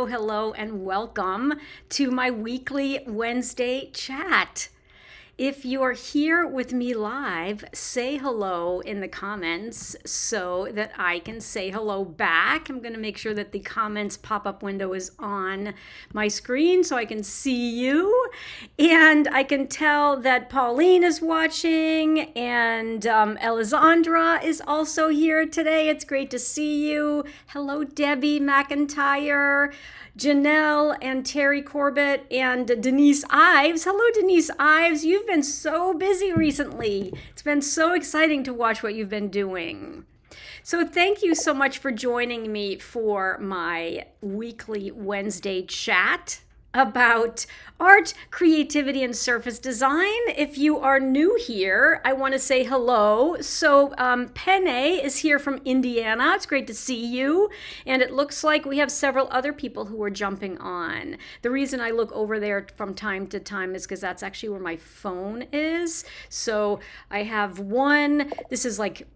hello, and welcome to my weekly Wednesday chat. If you're here with me live, say hello in the comments so that I can say hello back. I'm going to make sure that the comments pop-up window is on my screen so I can see you. And I can tell that Pauline is watching and Elisandra is also here today. It's great to see you. Hello, Debbie McIntyre, Janelle and Terry Corbett and Denise Ives. Hello, Denise Ives. You've been so busy recently. It's been so exciting to watch what you've been doing. So thank you so much for joining me for my weekly Wednesday chat about art, creativity, and surface design. If you are new here, I want to say hello. So Penne is here from Indiana. It's great to see you. And it looks like we have several other people who are jumping on. The reason I look over there from time to time is because that's actually where my phone is. So I have one, this is like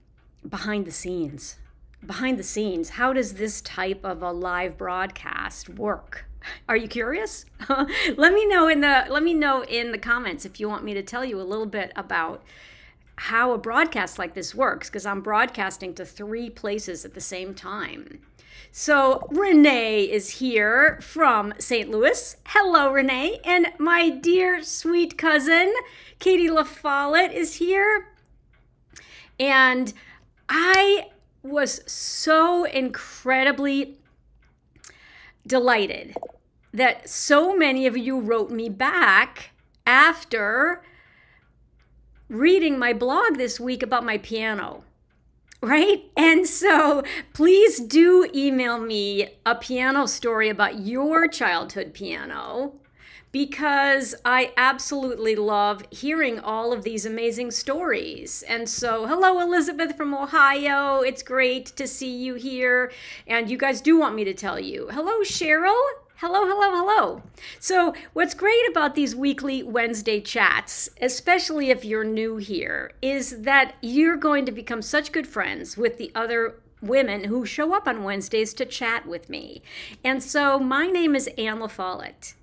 behind the scenes. Behind the scenes, how does this type of a live broadcast work? Are you curious? Let me know in the comments if you want me to tell you a little bit about how a broadcast like this works, because I'm broadcasting to 3 places at the same time. So Renee is here from St. Louis. Hello, Renee. And my dear sweet cousin, Katie LaFollette, is here. And I was so incredibly delighted that so many of you wrote me back after reading my blog this week about my piano, right? And so please do email me a piano story about your childhood piano, because I absolutely love hearing all of these amazing stories. And so, hello, Elizabeth from Ohio. It's great to see you here. And you guys do want me to tell you. Hello, Cheryl. Hello, hello, hello. So what's great about these weekly Wednesday chats, especially if you're new here, is that you're going to become such good friends with the other women who show up on Wednesdays to chat with me. And so my name is Anne LaFollette.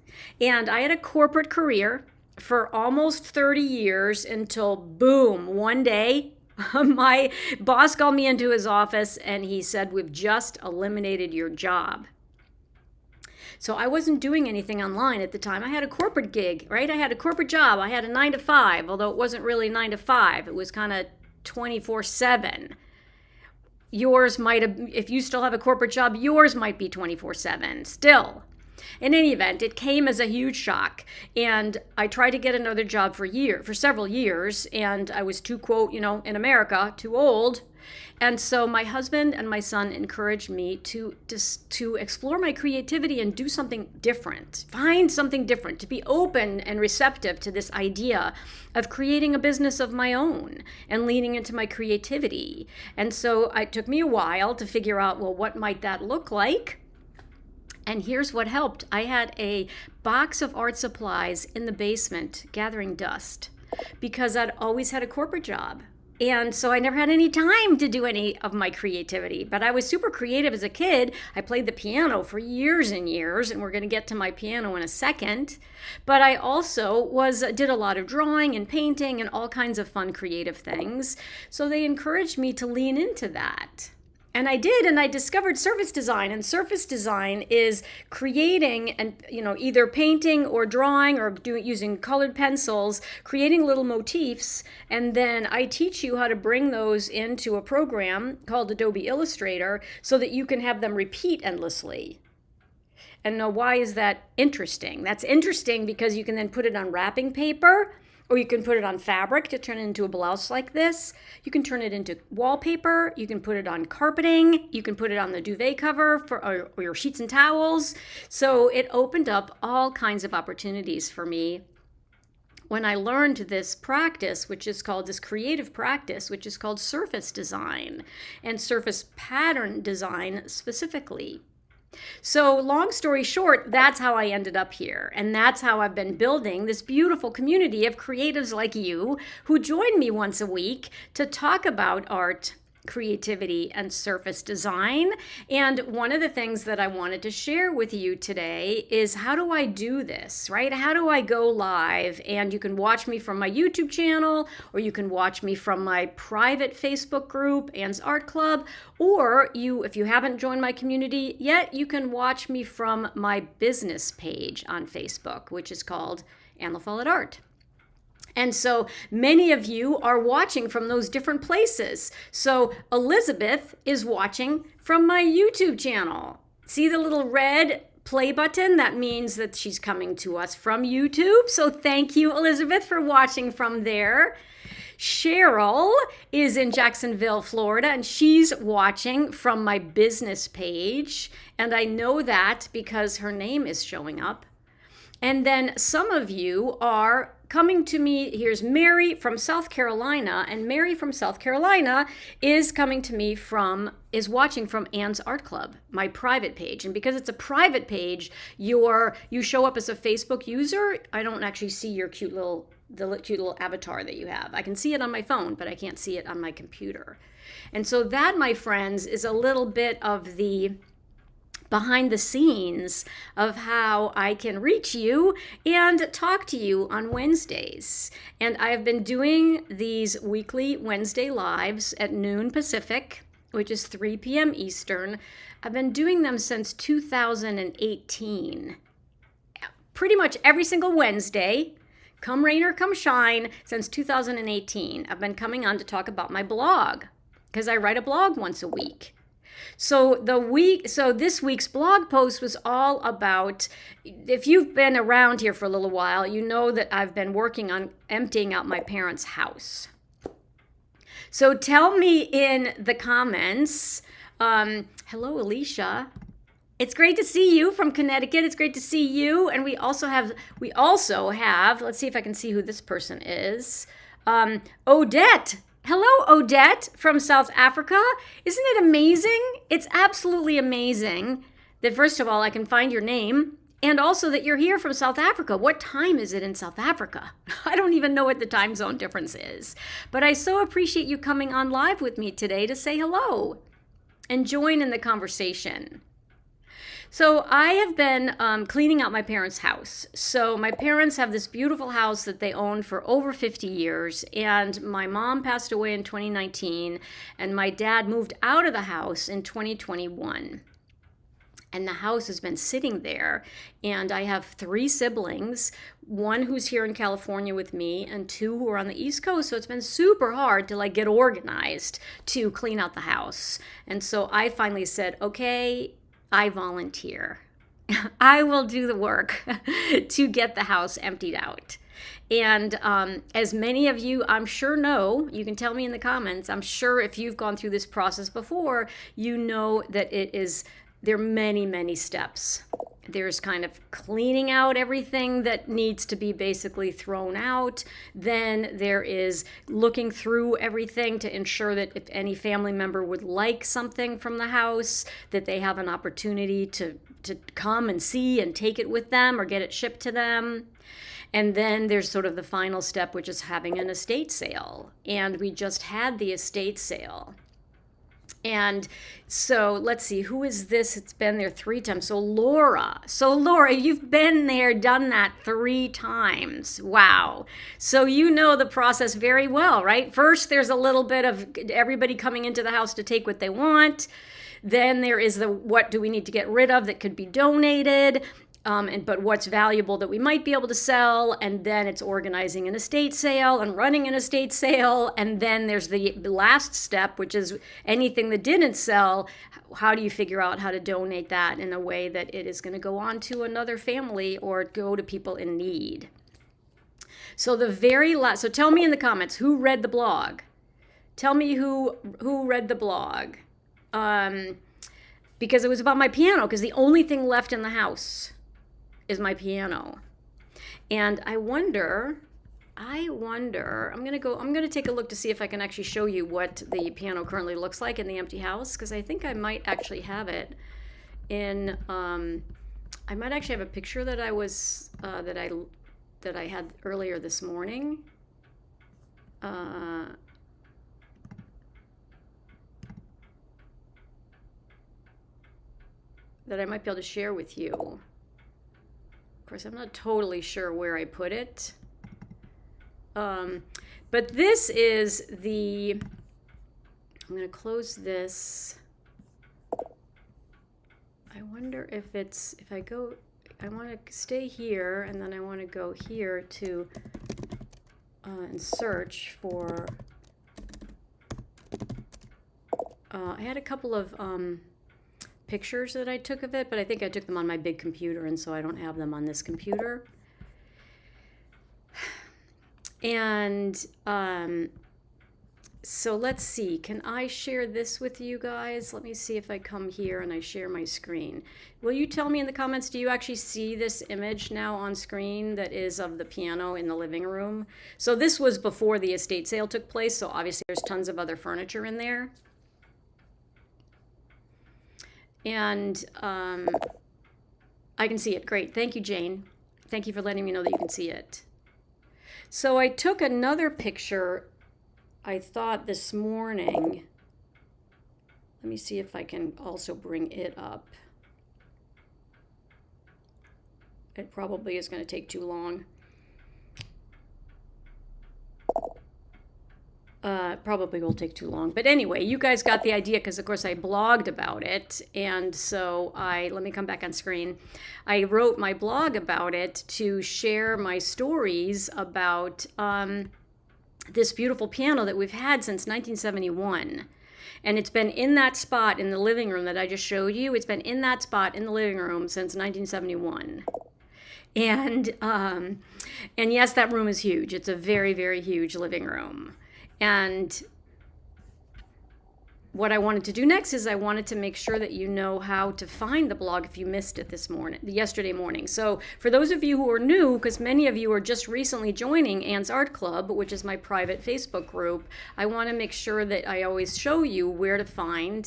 And I had a corporate career for almost 30 years until, boom, one day, my boss called me into his office and he said, "We've just eliminated your job." So I wasn't doing anything online at the time. I had a corporate gig, right? I had a corporate job. I had a 9 to 5, although it wasn't really 9 to 5. It was kind of 24/7. Yours might have, if you still have a corporate job, yours might be 24/7 still. In any event, it came as a huge shock, and I tried to get another job for several years, and I was too, quote, in America, too old. And so my husband and my son encouraged me to explore my creativity and do something different, find something different, to be open and receptive to this idea of creating a business of my own and leaning into my creativity. And so it took me a while to figure out, well, what might that look like? And here's what helped. I had a box of art supplies in the basement gathering dust because I'd always had a corporate job. And so I never had any time to do any of my creativity. But I was super creative as a kid. I played the piano for years and years, and we're going to get to my piano in a second. But I also did a lot of drawing and painting and all kinds of fun creative things. So they encouraged me to lean into that. And I did, and I discovered surface design. And surface design is creating and either painting or drawing or using colored pencils, creating little motifs, and then I teach you how to bring those into a program called Adobe Illustrator so that you can have them repeat endlessly. And now, why is that interesting? That's interesting because you can then put it on wrapping paper, or you can put it on fabric to turn it into a blouse like this. You can turn it into wallpaper. You can put it on carpeting. You can put it on the duvet cover or your sheets and towels. So it opened up all kinds of opportunities for me when I learned this practice, this creative practice, which is called surface design and surface pattern design specifically. So long story short, that's how I ended up here. And that's how I've been building this beautiful community of creatives like you who join me once a week to talk about art creativity and surface design. And one of the things that I wanted to share with you today is, how do I do this, right? How do I go live? And you can watch me from my YouTube channel, or you can watch me from my private Facebook group, Anne's Art Club, or if you haven't joined my community yet, you can watch me from my business page on Facebook, which is called Anne LaFollette Art. And so many of you are watching from those different places. So Elizabeth is watching from my YouTube channel. See the little red play button? That means that she's coming to us from YouTube. So thank you, Elizabeth, for watching from there. Cheryl is in Jacksonville, Florida, and she's watching from my business page. And I know that because her name is showing up. And then some of you are coming to me. Here's Mary from South Carolina, and Mary from South Carolina is coming to me is watching from Anne's Art Club, my private page. And because it's a private page, you show up as a Facebook user. I don't actually see your cute little avatar that you have. I can see it on my phone, but I can't see it on my computer. And so that, my friends, is a little bit of the behind the scenes of how I can reach you and talk to you on Wednesdays. And I have been doing these weekly Wednesday lives at noon Pacific, which is 3 p.m. Eastern. I've been doing them since 2018. Pretty much every single Wednesday, come rain or come shine, since 2018. I've been coming on to talk about my blog, because I write a blog once a week. So this week's blog post was all about, if you've been around here for a little while, you know that I've been working on emptying out my parents' house. So tell me in the comments, hello, Alicia. It's great to see you from Connecticut. It's great to see you. And we also have, let's see if I can see who this person is. Odette. Hello, Odette from South Africa. Isn't it amazing? It's absolutely amazing that, first of all, I can find your name, and also that you're here from South Africa. What time is it in South Africa? I don't even know what the time zone difference is. But I so appreciate you coming on live with me today to say hello and join in the conversation. So I have been cleaning out my parents' house. So my parents have this beautiful house that they own for over 50 years. And my mom passed away in 2019. And my dad moved out of the house in 2021. And the house has been sitting there. And I have 3 siblings, one who's here in California with me, and 2 who are on the East Coast. So it's been super hard to get organized to clean out the house. And so I finally said, okay, I volunteer. I will do the work to get the house emptied out. And as many of you, I'm sure know, you can tell me in the comments, I'm sure if you've gone through this process before, you know that there are many, many steps. There's kind of cleaning out everything that needs to be basically thrown out. Then there is looking through everything to ensure that if any family member would like something from the house, that they have an opportunity to come and see and take it with them or get it shipped to them. And then there's sort of the final step, which is having an estate sale. And we just had the estate sale. And so let's see, who is this? It's been there 3 times. So Laura, you've been there, done that 3 times. Wow. So you know the process very well, right? First, there's a little bit of everybody coming into the house to take what they want. Then there is what do we need to get rid of that could be donated. But what's valuable that we might be able to sell, and then it's organizing an estate sale and running an estate sale, and then there's the last step, which is anything that didn't sell. How do you figure out how to donate that in a way that it is going to go on to another family or go to people in need? So so tell me in the comments who read the blog. Tell me who read the blog, because it was about my piano. Because the only thing left in the house is my piano. And I wonder, I'm going to take a look to see if I can actually show you what the piano currently looks like in the empty house, because I think I might actually have it in, I might actually have a picture that I was, that I had earlier this morning. that I might be able to share with you. Of course, I'm not totally sure where I put it. But this is the, I'm going to close this. I wonder if it's, if I go, I want to stay here, and then I want to go here to and search for, I had a couple of pictures that I took of it, but I think I took them on my big computer, and so I don't have them on this computer. And so let's see, can I share this with you guys? Let me see if I come here and I share my screen. Will you tell me in the comments, do you actually see this image now on screen that is of the piano in the living room? So this was before the estate sale took place, so obviously there's tons of other furniture in there. And I can see it. Great. Thank you, Jane. Thank you for letting me know that you can see it. So I took another picture, I thought, this morning. Let me see if I can also bring it up. It probably is going to take too long. Probably will take too long. But anyway, you guys got the idea, because of course I blogged about it. And so let me come back on screen. I wrote my blog about it to share my stories about this beautiful piano that we've had since 1971. And it's been in that spot in the living room that I just showed you. It's been in that spot in the living room since 1971. And yes, that room is huge. It's a very, very huge living room. And what I wanted to do next is I wanted to make sure that you know how to find the blog if you missed it yesterday morning. So for those of you who are new, because many of you are just recently joining Anne's Art Club, which is my private Facebook group, I want to make sure that I always show you where to find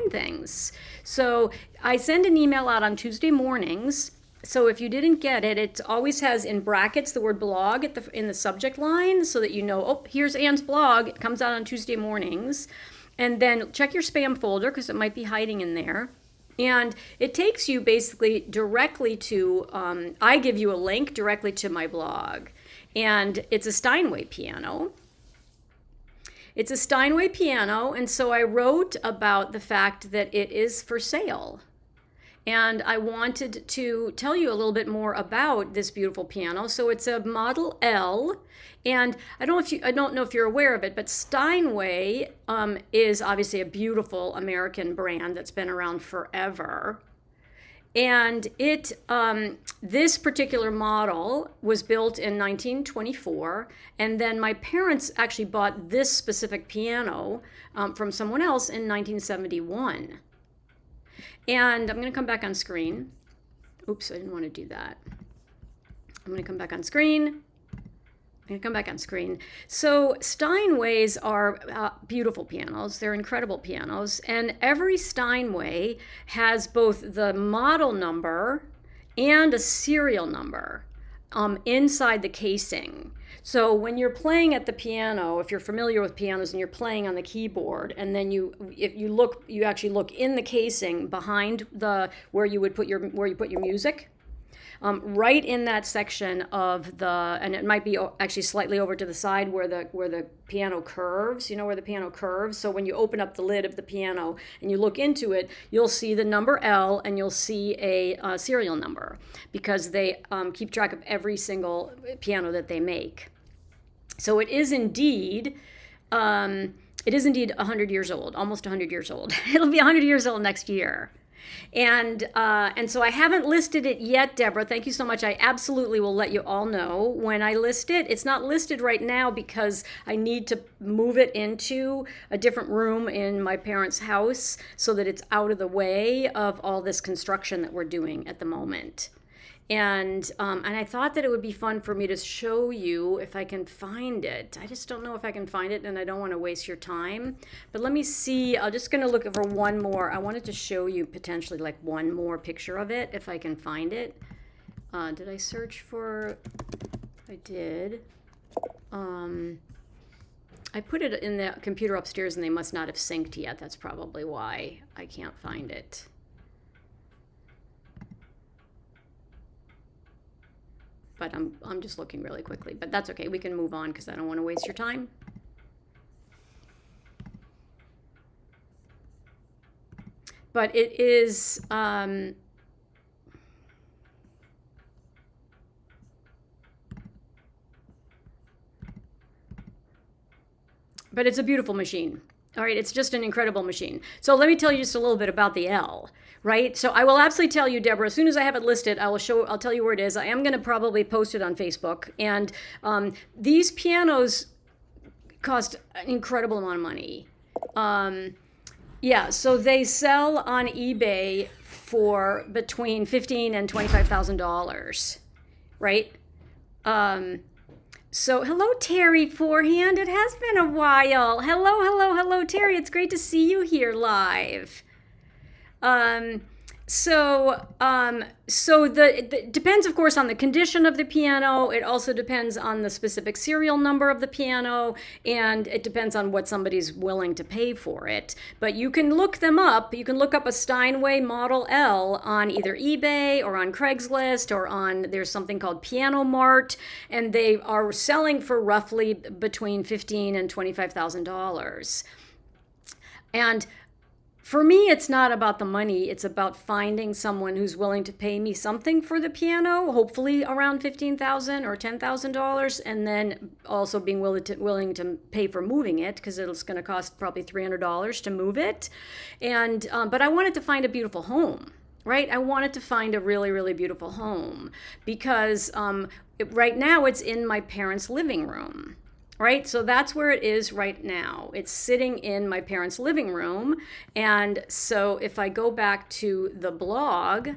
things. So I send an email out on Tuesday mornings. So if you didn't get it, it always has in brackets the word blog in the subject line, so that you know, oh, here's Anne's blog. It comes out on Tuesday mornings. And then check your spam folder, because it might be hiding in there. And it takes you basically directly to, I give you a link directly to my blog. And it's a Steinway piano. It's a Steinway piano, and so I wrote about the fact that it is for sale. And I wanted to tell you a little bit more about this beautiful piano. So it's a Model L, and I don't know if you're aware of it, but Steinway is obviously a beautiful American brand that's been around forever. And this particular model was built in 1924, and then my parents actually bought this specific piano from someone else in 1971. And I'm going to come back on screen. Oops, I didn't want to do that. I'm going to come back on screen. So Steinways are beautiful pianos. They're incredible pianos. And every Steinway has both the model number and a serial number inside the casing. So when you're playing at the piano, if you're familiar with pianos and you're playing on the keyboard, and then you actually look in the casing behind where you put your music, right in that section of and it might be actually slightly over to the side where the piano curves, where the piano curves. So when you open up the lid of the piano and you look into it, you'll see the number L, and you'll see a serial number, because they keep track of every single piano that they make. So it is indeed 100 years old, almost 100 years old. It'll be 100 years old next year. And so I haven't listed it yet, Deborah. Thank you so much. I absolutely will let you all know when I list it. It's not listed right now because I need to move it into a different room in my parents' house so that it's out of the way of all this construction that we're doing at the moment. And I thought that it would be fun for me to show you if I can find it. I just don't know if I can find it, and I don't want to waste your time. But let me see. I'm just going to look for one more. I wanted to show you potentially like one more picture of it, if I can find it. Did I search for? I did. I put it in the computer upstairs, and they must not have synced yet. That's probably why I can't find it. but I'm just looking really quickly. But that's okay. We can move on because I don't want to waste your time. But it is but it's a beautiful machine. All right, it's just an incredible machine. So let me tell you just a little bit about the L, right? So I will absolutely tell you, Deborah, as soon as I have it listed, I'll tell you where it is. I am going to probably post it on Facebook. And these pianos cost an incredible amount of money. Yeah, so they sell on eBay for between $15,000 and $25,000, right? So hello, Terry Forehand. It has been a while. Hello, Terry. It's great to see you here live. So it depends, of course, on the condition of the piano. It also depends on the specific serial number of the piano, and it depends on what somebody's willing to pay for it. But you can look them up. You can look up a Steinway Model L on either eBay or on Craigslist or there's something called Piano Mart, and they are selling for roughly between $15,000 and $25,000. And for me, it's not about the money. It's about finding someone who's willing to pay me something for the piano, hopefully around $15,000 or $10,000, and then also being willing to pay for moving it, because it's going to cost probably $300 to move it. And but I wanted to find a beautiful home, right? I wanted to find a really, really beautiful home because right now it's in my parents' living room. Right? So that's where it is right now. It's sitting in my parents' living room. And so if I go back to the blog,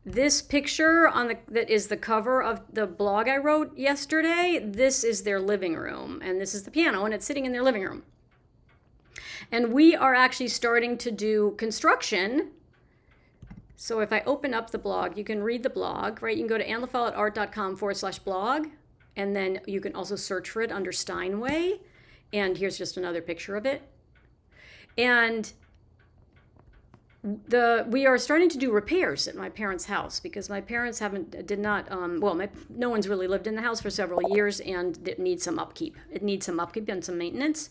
this picture that is the cover of the blog I wrote yesterday, this is their living room. And this is the piano, and it's sitting in their living room. And we are actually starting to do construction. So if I open up the blog, you can read the blog, right? You can go to annafollettart.com/blog. And then you can also search for it under Steinway. And here's just another picture of it. And we are starting to do repairs at my parents' house because my parents no one's really lived in the house for several years, and it needs some upkeep. It needs some upkeep and some maintenance.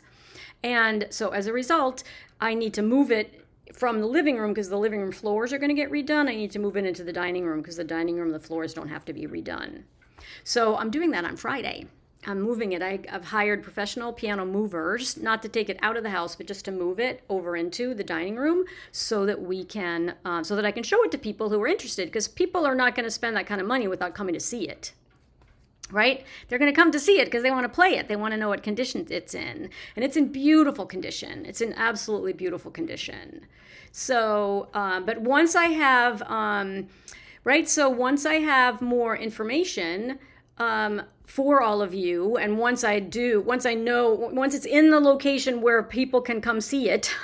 And so as a result, I need to move it from the living room because the living room floors are going to get redone. I need to move it into the dining room because the dining room, the floors don't have to be redone. So I'm doing that on Friday. I'm moving it. I've hired professional piano movers, not to take it out of the house, but just to move it over into the dining room so that I can show it to people who are interested, because people are not going to spend that kind of money without coming to see it. Right? They're going to come to see it because they want to play it. They want to know what condition it's in. And it's in beautiful condition. It's in absolutely beautiful condition. So, but once I have... So once I have more information for all of you, and once it's in the location where people can come see it,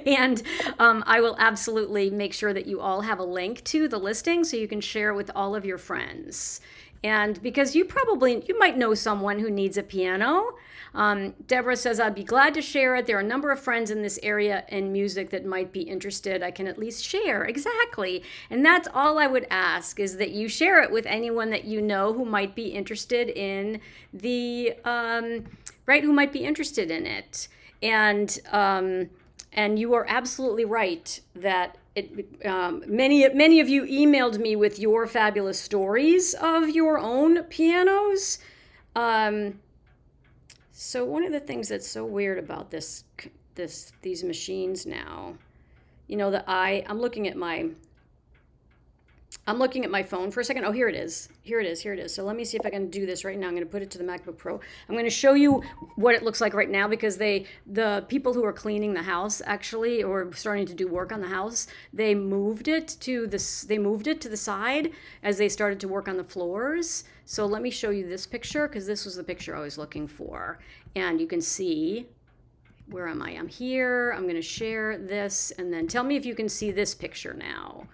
and I will absolutely make sure that you all have a link to the listing so you can share it with all of your friends. And because you might know someone who needs a piano. Deborah says, I'd be glad to share it. There are a number of friends in this area in music that might be interested. I can at least share. Exactly. And that's all I would ask, is that you share it with anyone that you know who might be interested in who might be interested in it. And you are absolutely right that many of you emailed me with your fabulous stories of your own pianos. So one of the things that's so weird about these machines now, I'm looking at my phone for a second. Oh, here it is. So let me see if I can do this right now. I'm going to put it to the MacBook Pro. I'm going to show you what it looks like right now, because the people who are cleaning the house, actually, or starting to do work on the house, they moved it to the side as they started to work on the floors. So let me show you this picture, because this was the picture I was looking for. And you can see, where am I? I'm here. I'm going to share this, and then tell me if you can see this picture now.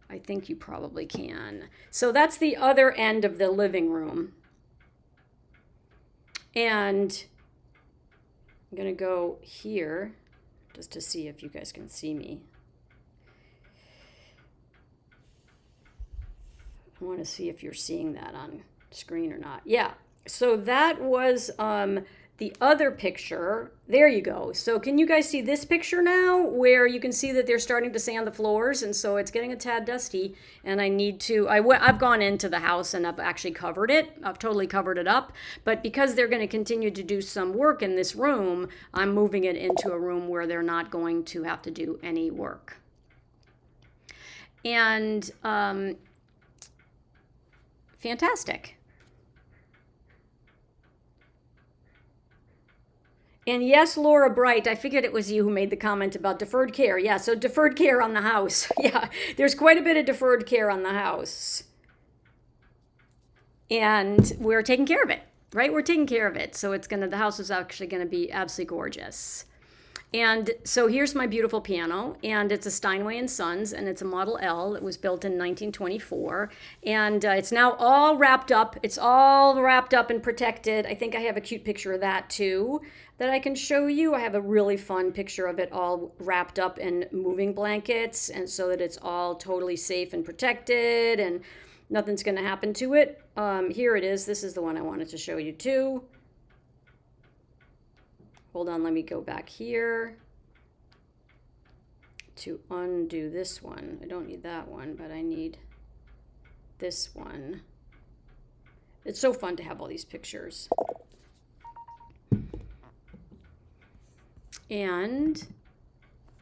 I think you probably can. So that's the other end of the living room. And I'm going to go here just to see if you guys can see me. I want to see if you're seeing that on screen or not. Yeah. So that was the other picture. There you go. So can you guys see this picture now, where you can see that they're starting to sand the floors, and so it's getting a tad dusty, and I need to, I've gone into the house and I've actually covered it. I've totally covered it up, but because they're going to continue to do some work in this room, I'm moving it into a room where they're not going to have to do any work. And fantastic. And yes, Laura Bright, I figured it was you who made the comment about deferred care. Yeah, so deferred care on the house. Yeah, there's quite a bit of deferred care on the house. And we're taking care of it, right? We're taking care of it. So the house is actually gonna be absolutely gorgeous. And so here's my beautiful piano, and it's a Steinway & Sons, and it's a Model L. It was built in 1924, and it's now all wrapped up. It's all wrapped up and protected. I think I have a cute picture of that too that I can show you. I have a really fun picture of it all wrapped up in moving blankets, and so that it's all totally safe and protected, and nothing's going to happen to it. Here it is. This is the one I wanted to show you too. Hold on, let me go back here to undo this one. I don't need that one, but I need this one. It's so fun to have all these pictures. And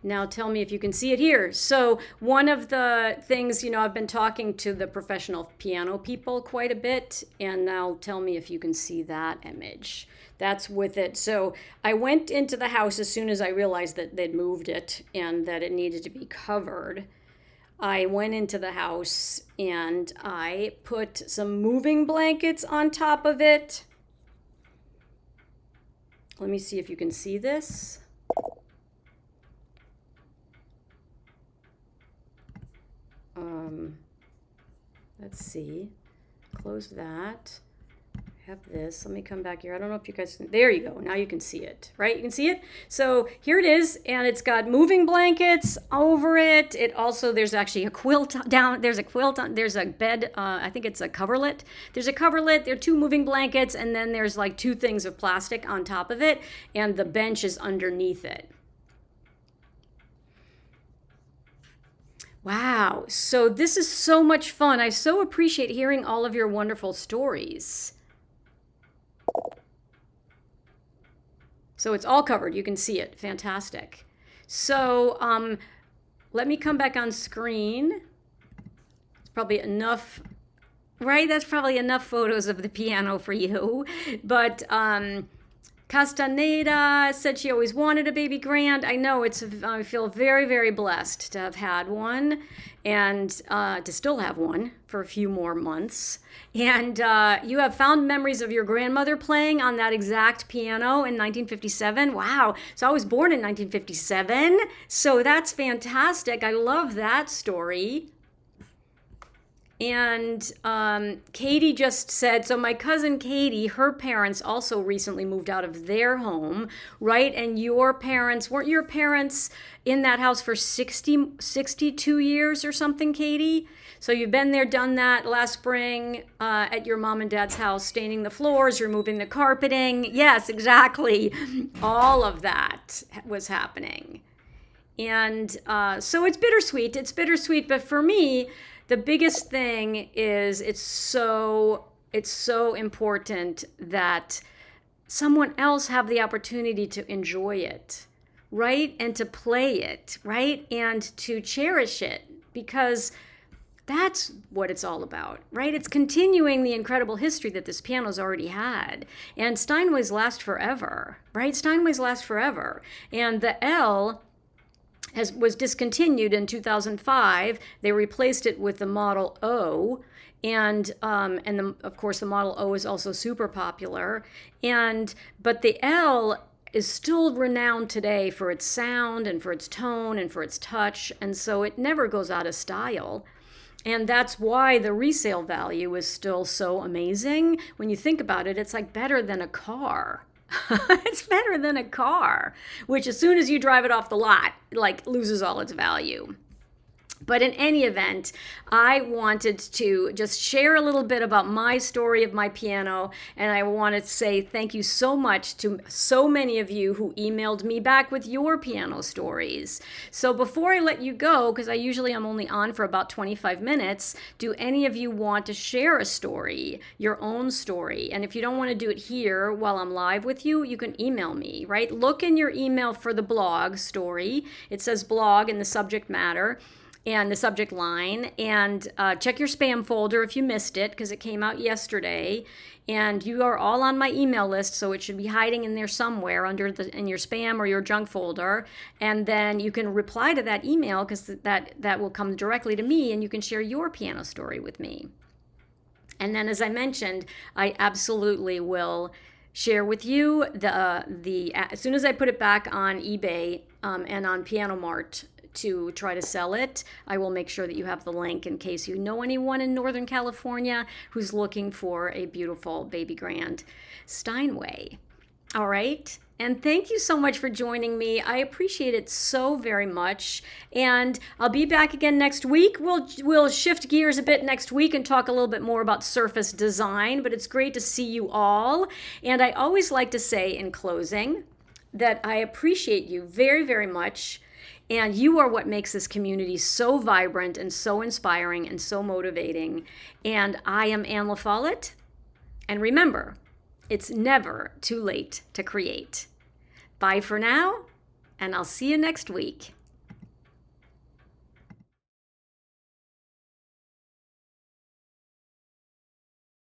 now tell me if you can see it here. So one of the things, I've been talking to the professional piano people quite a bit, and now tell me if you can see that image. That's with it. So I went into the house as soon as I realized that they'd moved it and that it needed to be covered. I went into the house and I put some moving blankets on top of it. Let me see if you can see this. Let's see. Close that. Have this. Let me come back here. I don't know if you guys can. There you go. Now you can see it, right? You can see it. So here it is, and it's got moving blankets over it. It also, there's actually a quilt down. There's a quilt on. There's a bed. I think it's a coverlet. There's a coverlet. There are two moving blankets, and then there's like two things of plastic on top of it, and the bench is underneath it. Wow. So this is so much fun. I so appreciate hearing all of your wonderful stories. So it's all covered. You can see it. Fantastic. So let me come back on screen. It's probably enough, right? That's probably enough photos of the piano for you. But Castaneda said she always wanted a baby grand. I know, I feel very, very blessed to have had one and to still have one for a few more months. And you have fond memories of your grandmother playing on that exact piano in 1957. Wow. So I was born in 1957. So that's fantastic. I love that story. And Katie just said, so my cousin Katie, her parents also recently moved out of their home, right? And your parents, weren't your parents in that house for 62 years or something, Katie? So you've been there, done that last spring at your mom and dad's house, staining the floors, removing the carpeting. Yes, exactly. All of that was happening. And so it's bittersweet. It's bittersweet, but for me, the biggest thing is it's so important that someone else have the opportunity to enjoy it, right? And to play it, right? And to cherish it, because that's what it's all about, right? It's continuing the incredible history that this piano's already had. And Steinways last forever, right? Steinways last forever. And the L was discontinued in 2005. They replaced it with the Model O, and of course the Model O is also super popular. But the L is still renowned today for its sound and for its tone and for its touch, and so it never goes out of style. And that's why the resale value is still so amazing. When you think about it, it's like better than a car. It's better than a car, which as soon as you drive it off the lot, like loses all its value. But in any event, I wanted to just share a little bit about my story of my piano, and I wanted to say thank you so much to so many of you who emailed me back with your piano stories. So before I let you go, because I usually am only on for about 25 minutes, do any of you want to share a story, your own story? And if you don't want to do it here while I'm live with you, you can email me, right? Look in your email for the blog story. It says blog in the subject matter and the subject line, and check your spam folder if you missed it, because it came out yesterday, and you are all on my email list, so it should be hiding in there somewhere in your spam or your junk folder, and then you can reply to that email, because that will come directly to me, and you can share your piano story with me. And then, as I mentioned, I absolutely will share with you as soon as I put it back on eBay and on Piano Mart to try to sell it, I will make sure that you have the link in case you know anyone in Northern California who's looking for a beautiful baby grand Steinway. All right. And thank you so much for joining me. I appreciate it so very much. And I'll be back again next week. We'll shift gears a bit next week and talk a little bit more about surface design, but it's great to see you all. And I always like to say in closing that I appreciate you very, very much. And you are what makes this community so vibrant and so inspiring and so motivating. And I am Anne Follette. And remember, it's never too late to create. Bye for now, and I'll see you next week.